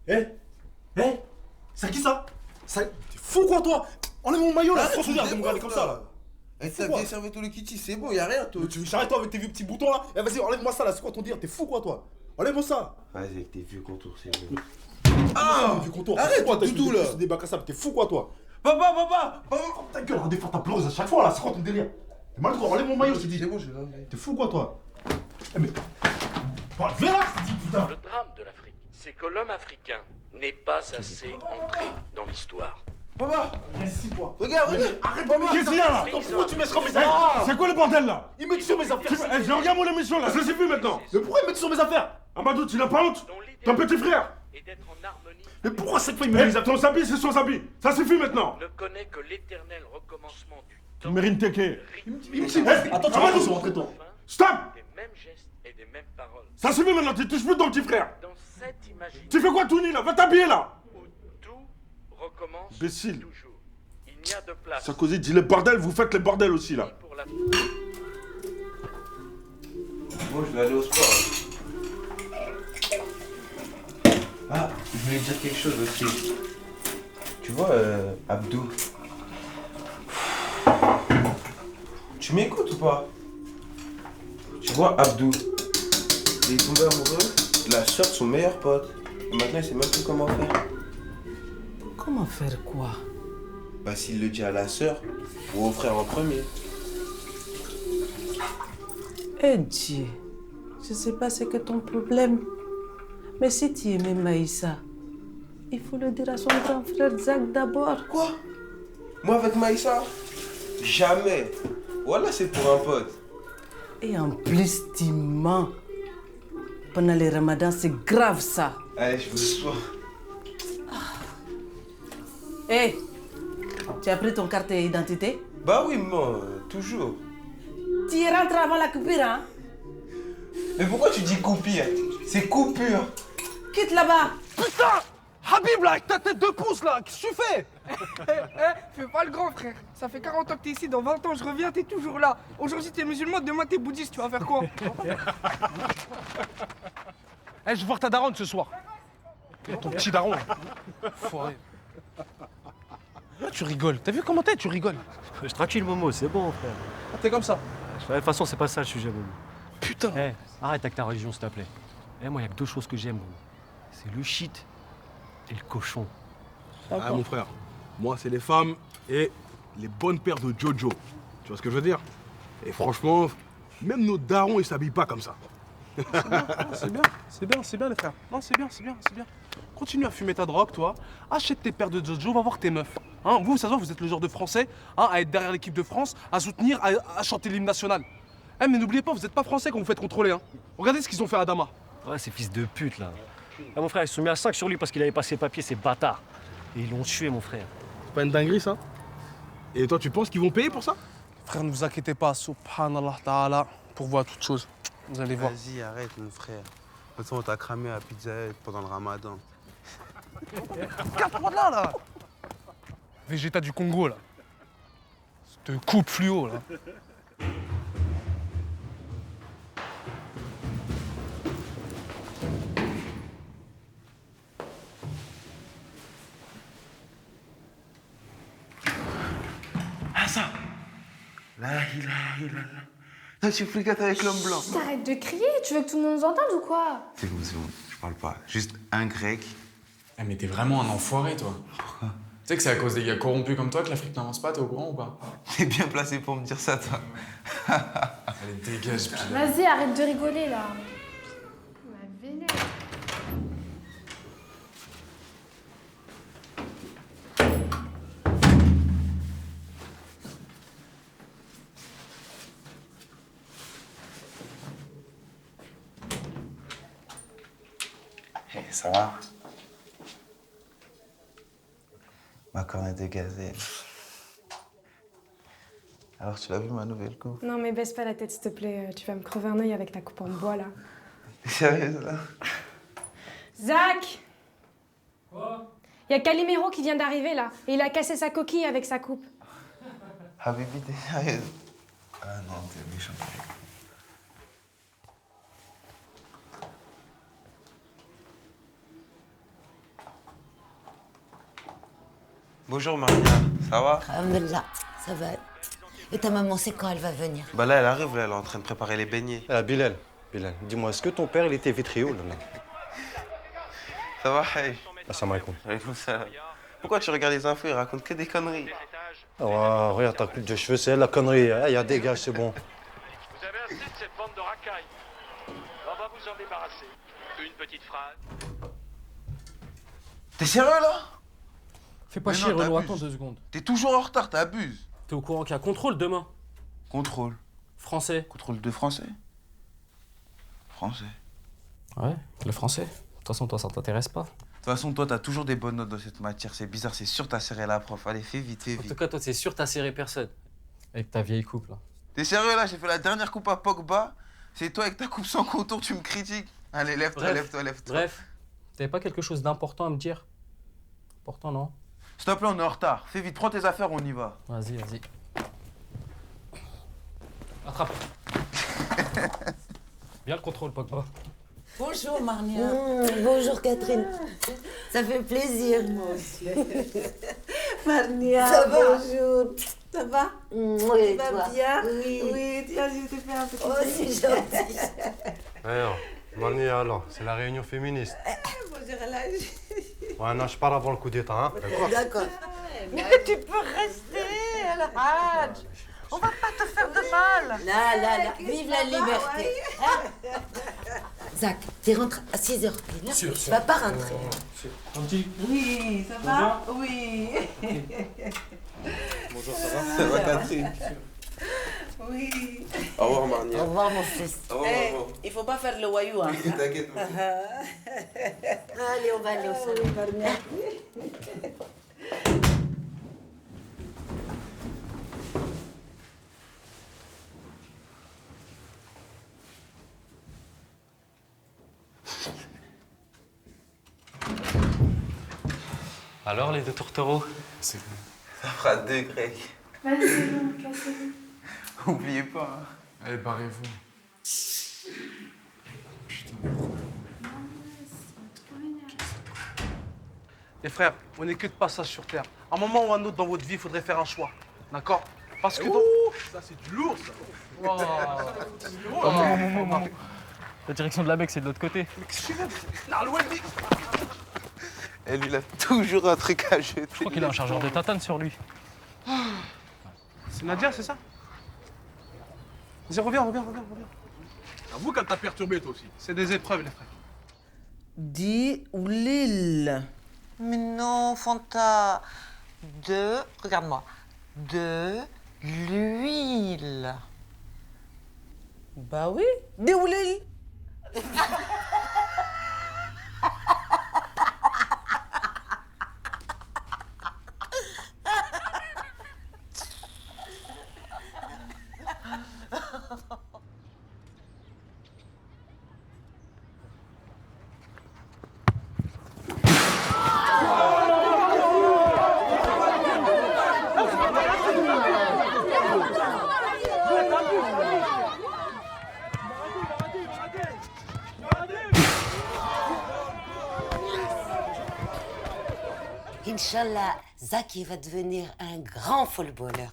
Eh, eh, c'est qui ça? T'es fou quoi toi? Enlève mon maillot là, Arrête, François, tu de me regarder comme ça là. Eh, t'as bien servi tout le kitty, c'est bon, y'a rien, toi. Tu veux j'arrête toi avec tes vieux petits boutons là? Eh vas-y, enlève-moi ça là, c'est quoi ton dire? T'es fou quoi toi? Enlève-moi ça. Vas-y, avec tes vieux contours, c'est bon. Ah, vieux contour. Arrête, toi, Doudou, là. des bacs à sable, t'es fou quoi toi? Papa. Oh, ta gueule, arrête de faire ta pleureuse à chaque fois là, c'est quoi ton délire? T'es mal droit, enlève mon maillot, je t'ai dit. C'est bon, je vais l'enlever. T'es fou quoi toi? Eh mais. Bon, viens là, je t'ai dit putain. Le drame de l'Afrique, c'est que l'homme africain n'est pas assez entré dans l'histoire. Papa, Merci toi. regarde. Arrête de me Qu'est-ce qu'il y a là? Pourquoi tu mets sur mes affaires? C'est quoi le bordel là? Il met sur mes affaires. Je regarde mon émission là, ça suffit maintenant. Mais pourquoi il met sur mes affaires? Amadou, tu n'as pas honte? Ton petit frère? Et d'être en harmonie. Mais pourquoi chaque fois il met Eh, mes affaires? ton habit, c'est son habit. Ça suffit maintenant. Ne connaît que l'éternel recommencement du Tu temps. mérites teke. Il me dit, attends, tu vas se rentrer toi. Stop! Des mêmes gestes et des mêmes paroles. Ça suffit maintenant, tu touches plus ton petit frère. Dans cette imaginaire Tu fais quoi, Touni là? Va t'habiller là. où tout recommence Imbécile. toujours. Il n'y a de place Sarkozy dit les bordels, vous faites les bordels aussi là. ni pour la... Moi, je vais aller au sport. Ah, je voulais dire quelque chose aussi. Tu vois, Abdou. Tu m'écoutes ou pas? Tu vois, Abdou. Il est tombé amoureux de la sœur de son meilleur pote. Et maintenant, il sait même plus comment faire. Comment faire quoi? Bah, s'il le dit à la sœur ou au frère en premier. Eh Dieu, je sais pas c'est que ton problème. Mais si tu aimais Maïssa, il faut le dire à son grand frère Zach d'abord. Quoi? Moi, avec Maïssa? Jamais. Voilà, c'est pour un pote. Et en plus, tu mens. Pendant les ramadans, c'est grave ça. Allez, je vous sois. Eh, tu as pris ton carte d'identité? Bah oui, maman, toujours. Tu y rentres avant la coupure, hein? Mais pourquoi tu dis coupure? C'est coupure. Quitte là-bas. Putain! Habib là, avec ta tête de pouce là, qu'est-ce que tu fais? Fais pas le grand frère. Ça fait 40 ans que t'es ici, dans 20 ans je reviens, t'es toujours là. Aujourd'hui t'es musulman, demain t'es bouddhiste, tu vas faire quoi? Eh, je vais voir ta daronne ce soir. Ton petit daron. Foiré. Ah, tu rigoles. T'as vu comment t'es? Tu rigoles. Je tranquille, Momo, c'est bon, frère. Ah, t'es comme ça. De toute façon, c'est pas ça le sujet, Momo. Putain. Eh, arrête avec ta religion, s'il te plaît. Eh, moi, il y a que deux choses que j'aime, Momo. C'est le shit et le cochon. Ah mon frère, moi c'est les femmes et les bonnes paires de Jojo. Tu vois ce que je veux dire? Et franchement, même nos darons ils s'habillent pas comme ça. C'est bien les frères. Non, c'est bien. Continue à fumer ta drogue, toi. Achète tes paires de Jojo, va voir tes meufs. Hein, vous, ça se voit, vous êtes le genre de Français à être derrière l'équipe de France, à soutenir, à chanter l'hymne national. Eh, mais n'oubliez pas, vous n'êtes pas Français quand vous faites contrôler. Hein. Regardez ce qu'ils ont fait à Adama. Ouais, ces fils de pute, là. Ah, mon frère, ils se sont mis à 5 sur lui parce qu'il avait pas ses papiers, ces bâtards. Et ils l'ont tué, mon frère. C'est pas une dinguerie ça? Et toi tu penses qu'ils vont payer pour ça? Frère, ne vous inquiétez pas, subhanallah ta'ala, pourvoit toutes choses. Vous allez voir. Vas-y, arrête, mon frère. De toute façon, on t'a cramé à Pizza Hut pendant le ramadan. Regarde-moi là. Végéta du Congo, là. Cette coupe fluo, là. Ah, ça! La ilaha illallah. Toi, tu fricates avec l'homme blanc. T'arrêtes de crier, tu veux que tout le monde nous entende ou quoi? C'est bon, je parle pas. Juste un grec. Eh mais t'es vraiment un enfoiré, toi. Pourquoi? Tu sais que c'est à cause des gars corrompus comme toi que l'Afrique n'avance pas, t'es au courant ou pas? T'es bien placé pour me dire ça, toi. Allez, dégage, puis... Vas-y, arrête de rigoler là. Ma vénère. Hey, ça va? Ma cornette de gazelle. Alors, tu l'as vu, ma nouvelle coupe? Non mais baisse pas la tête s'il te plaît, tu vas me crever un œil avec ta coupe en bois là. T'es sérieuse, là? Zach! Quoi? Y a Calimero qui vient d'arriver là, et il a cassé sa coquille avec sa coupe. Habibi, t'es sérieuse? Ah non, t'es méchant. Bonjour Maria, ça va? Alhamdulillah, ça va. Et ta maman, c'est quand elle va venir? Bah là, elle arrive, là, elle est en train de préparer les beignets. Ah, Bilal, dis-moi, est-ce que ton père, il était vitriol là? Ça va, hey? Assalamu alaikum. Alaikum salam. Pourquoi tu regardes les infos, ils racontent que des conneries? Oh, regarde ta coupe de cheveux, c'est elle la connerie. Ah, y a dégage, c'est bon. Vous avez assez de cette bande de racailles. On va vous en débarrasser. Une petite phrase. T'es sérieux là? Fais pas chier, Renaud, attends 2 secondes. T'es toujours en retard, t'abuses. T'es au courant qu'il y a contrôle demain? Contrôle. Français. Contrôle de français? Français. Ouais, le français. De toute façon, toi, ça t'intéresse pas. De toute façon, toi, t'as toujours des bonnes notes dans cette matière. C'est bizarre, c'est sûr t'as serré la prof. Allez, fais vite, fais En vite. tout cas, toi, c'est sûr, t'as serré personne. Avec ta vieille coupe, là. T'es sérieux là? J'ai fait la dernière coupe à Pogba. C'est toi avec ta coupe sans contour, tu me critiques. Allez, lève-toi, lève-toi, lève-toi. Bref, t'avais pas quelque chose d'important à me dire? Important, non? S'il te plaît, on est en retard. Fais vite, prends tes affaires, on y va. Vas-y. Attrape. Bien le contrôle, Pogba. Bonjour, Marnia. Bonjour, Catherine. Ça fait plaisir. Moi aussi. Marnia, Ça va? bonjour. Ça va? Oui, Tu vas toi? bien? Oui. Oui, tiens, je te fais un petit Oh, c'est gentil. Alors, Mania, alors, c'est la réunion féministe. Bonjour, Elhadj. Ouais, non, je pars avant le coup d'état, hein. D'accord. Mais tu peux rester, Elhadj. On va pas te faire de mal. Là. Vive la liberté. Hein? Zach, tu rentres à 6h pile. Sûr. Tu vas pas rentrer. Gentil. Oui, ça va? Oui. Bonjour, ça va? Ça va, Catherine? Oui. Au revoir, Marnia. Au revoir, mon fils. Au revoir, Eh, maman. il faut pas faire le voyou, hein. T'inquiète pas. Allez, on va aller au salon. Marnia. Alors, les deux tourtereaux? Ça fera 2 Greg. Vas-y, c'est bon, cassez-vous. Oubliez pas. Hein. Allez, barrez-vous. Les frères, on n'est que de passage sur Terre. À un moment ou à un autre dans votre vie, il faudrait faire un choix. D'accord? Parce que... Ça, c'est du lourd, ça. La direction de la Mecque, c'est de l'autre côté. Et lui, il a toujours un truc à jeter. Je crois qu'il a un chargeur de tatane sur lui. C'est Nadia, c'est ça? Vas-y, reviens. Avoue qu'elle t'a perturbé, toi aussi. C'est des épreuves, les frères. Dis ou l'île. Mais non, Fanta. Regarde-moi. De l'huile. Bah oui, dis ou l'île. Inch'Allah, Zach, il va devenir un grand footballeur.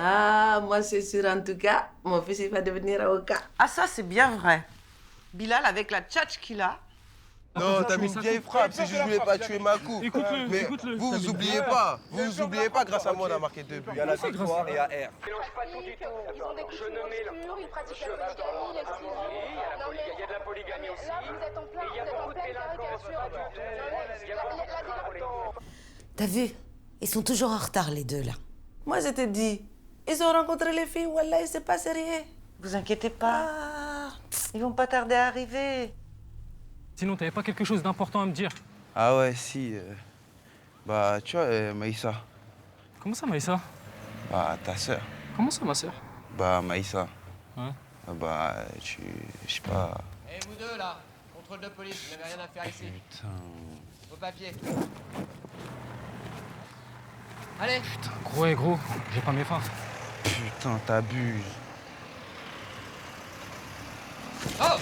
Ah, moi c'est sûr en tout cas, mon fils il va devenir avocat. Ah, ça, c'est bien vrai. Bilal, avec la tchatch qu'il a. Non, t'as mis une vieille frappe, c'est juste que je voulais pas tuer ma coupe. Écoute-le, Mais écoute-le. vous oubliez pas, grâce à moi on a marqué 2 buts. Il y a la victoire et à R. Mélange pas tout du tout. Je ne mélange. Ils pratiquent la polygamie, le Il y a de la polygamie aussi. Là, vous êtes en plein, Il y a beaucoup de délinquance. Il y a beaucoup de... T'as vu? Ils sont toujours en retard, les deux, là. Moi je te dis, ils ont rencontré les filles, wallah, il s'est passé rien. Vous inquiétez pas. Ils vont pas tarder à arriver. Sinon, t'avais pas quelque chose d'important à me dire? Ah ouais, si. Bah, tu vois, Maïssa. Comment ça, Maïssa? Bah, ta sœur. Comment ça, ma sœur? Bah, Maïssa. Hein? Bah, je sais pas... Eh, vous deux, là, contrôle de police, vous n'avez rien à faire ici. Putain... Vos papiers. Allez. Putain, gros, j'ai pas mes phares. Putain, t'abuses. Oh!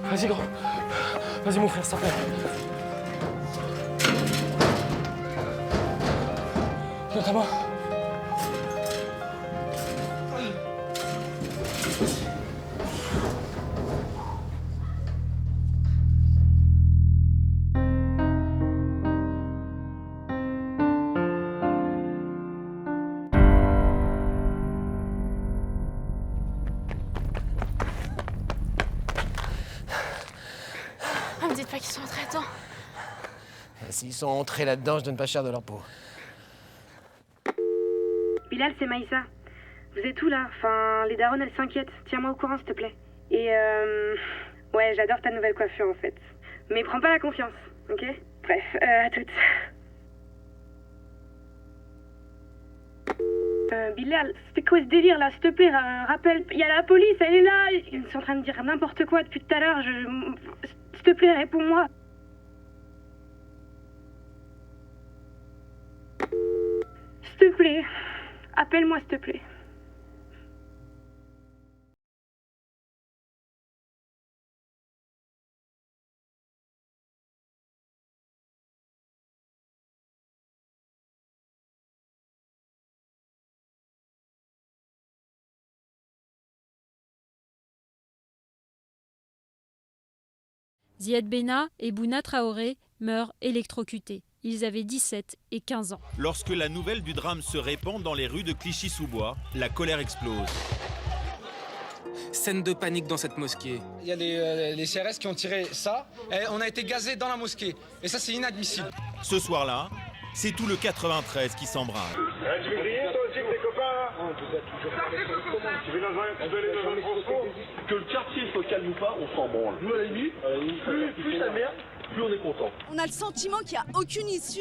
Vas-y, gros. Vas-y, mon frère, ça plaît. Tiens ta main. Me dites pas qu'ils sont entrés, attends. S'ils sont entrés là-dedans, je donne pas cher de leur peau. Bilal, c'est Maïssa. Vous êtes où là? Enfin, les darons, elles s'inquiètent. Tiens-moi au courant, s'il te plaît. Et ouais, j'adore ta nouvelle coiffure en fait. Mais prends pas la confiance, ok? Bref, à toutes. Bilal, c'était quoi ce délire là? S'il te plaît, rappelle, il y a la police, elle est là. Ils sont en train de dire n'importe quoi depuis tout à l'heure. S'il te plaît, réponds-moi. S'il te plaît, appelle-moi s'il te plaît. Ziad Benna et Bouna Traoré meurent électrocutés. Ils avaient 17 et 15 ans. Lorsque la nouvelle du drame se répand dans les rues de Clichy-sous-Bois, la colère explose. Scène de panique dans cette mosquée. Il y a les CRS qui ont tiré ça, et on a été gazés dans la mosquée. Et ça, c'est inadmissible. Ce soir-là, c'est tout le 93 qui s'embrase. Tu veux griller toi aussi avec tes copains là? Tu veux aller dans un transport? Que le quartier soit calme ou pas, on s'en branle. Nous à la limite, plus ça merde, plus on est content. On a le sentiment qu'il n'y a aucune issue,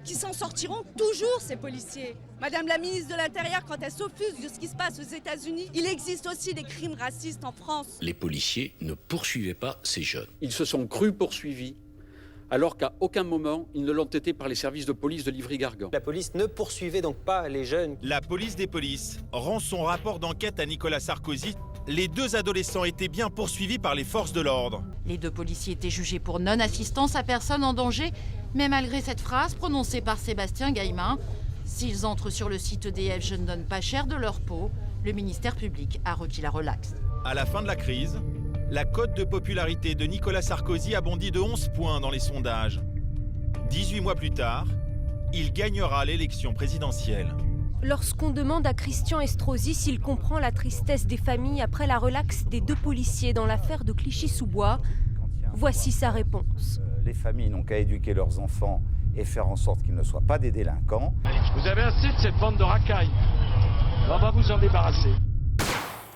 qu'ils s'en sortiront toujours ces policiers. Madame la ministre de l'Intérieur, quand elle s'offusque de ce qui se passe aux États-Unis, il existe aussi des crimes racistes en France. Les policiers ne poursuivaient pas ces jeunes. Ils se sont crus poursuivis, alors qu'à aucun moment ils ne l'ont été par les services de police de Livry-Gargan. La police ne poursuivait donc pas les jeunes. La police des polices rend son rapport d'enquête à Nicolas Sarkozy. Les deux adolescents étaient bien poursuivis par les forces de l'ordre. Les deux policiers étaient jugés pour non-assistance à personne en danger, mais malgré cette phrase prononcée par Sébastien Gaillemin, s'ils entrent sur le site EDF, je ne donne pas cher de leur peau, le ministère public a requis la relaxe. À la fin de la crise, la cote de popularité de Nicolas Sarkozy a bondi de 11 points dans les sondages. 18 mois plus tard, il gagnera l'élection présidentielle. Lorsqu'on demande à Christian Estrosi s'il comprend la tristesse des familles après la relaxe des deux policiers dans l'affaire de Clichy-sous-Bois, voici sa réponse. Les familles n'ont qu'à éduquer leurs enfants et faire en sorte qu'ils ne soient pas des délinquants. Vous avez assez de cette bande de racailles. On va vous en débarrasser.